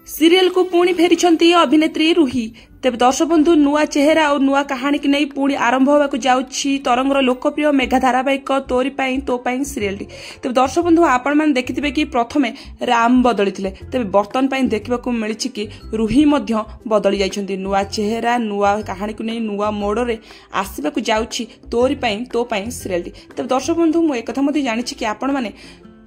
Serial को पुणी फेरी अभिनेत्री रुही। तेज दर्शक बंधु नुआ चेहरा और नुआ कहानी की नहीं पुणी आरंभ होगा जाऊँगी तरंगर लोकप्रिय मेगा धारावाहिक तोरी पाई तो पाई सीरियल टी। तेज दर्शक बंधु आपण मैंने देखिथे कि प्रथमे राम बदली तेज बर्तमान देखा मिली कि रुही बदली जाइछन्ती। नुआ चेहरा नुआ कहानी को नहीं नुआ मोड़ आसवाक जाऊँगी तोरी पाई तो पाई सीरियल टी। तेज दर्शक बंधु मुझे एक जानी कि आपण मैंने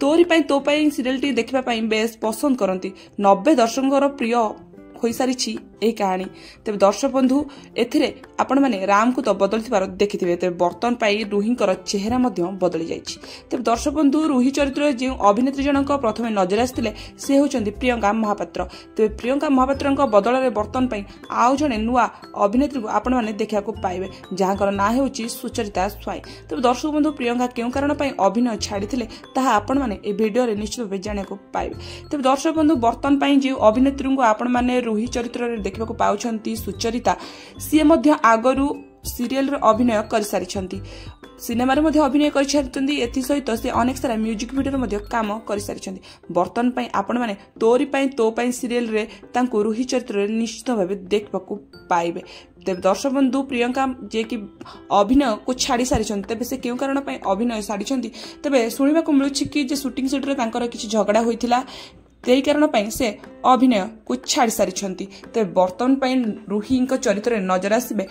तोरी पाई तो पाई सीरियल टी देखा बेस पसंद करती। 90 दर्शकों प्रिय हो सारी यही कहानी। तेज दर्शक बंधु एथिरे आपण माने राम को तो बदली देखिथे। तेज बर्तमान पाई रुही चेहरा बदली जाइछि। तेज दर्शक बंधु रुही चरित्र जो अभिनेत्री जनक प्रथम नजर आसते सी होचंदी प्रियंका महापात्र। तेज प्रियंका महापात्र बदल में बर्तमान पाई आउ जड़े नुआ अभिनेत्री को आपण माने देखा पाइबे जहाँकर ना होची सुचरिता स्वाई। तेज दर्शक बंधु प्रियंका क्यों कारण अभिनय छाड़ी ताहा आपण माने ए वीडियो रे निश्चित भाव जाना पाइबे। तेज दर्शक बंधु बर्तमान पाई जो अभिनेत्री को आपण माने रुही चरित्र देखा पाउछंती सुचरिता सी आगरू सीरियल अभिनय कर सारी सिनेमा अभिनय कर सहित से अनेक सारा म्यूजिक वीडियो काम कर सारी। बर्तमान पाई आपण माने तोरी पाई तो पाई सीरियल रे तांको रुही चरित्र निश्चित भाव देखा पाइबे। तेज दर्शक बंधु प्रियंका जे कि अभिनय को छाड़ी सारी तेज से क्यों कारण अभिनय छाड़ी तेज शुणा मिलूँ कि शूटिंग सेट्रे किसी झगड़ा होता यही कारण से अभिनय को छाड़ी सारी। तेज बर्तमान रुही चरित्र नजर आसबे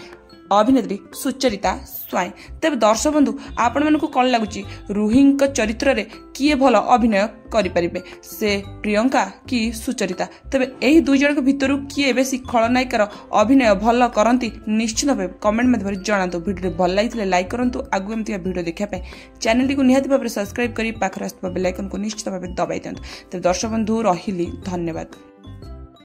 अभिनेत्री सुचरिता स्वाई। तेज दर्शक बंधु आपण मन को कौन लगुच रुही चरित्र रे किए भल अभिनय करें से प्रियंका कि सुचरिता। तेज यही दुई जन भितर किए बेसी खलनायिकार अभिनय भल करती निश्चित भाव कमेंट माध्यम जनातु। वीडियो भल लगी लाइक करूँ। आगु एमती वीडियो देखापी चैनल को निहाती भाव सब्सक्राइब कर पाखर आसुवा बेल आइकन को निश्चित भाव दबाई दिंतु। तेज दर्शक बंधु रही धन्यवाद।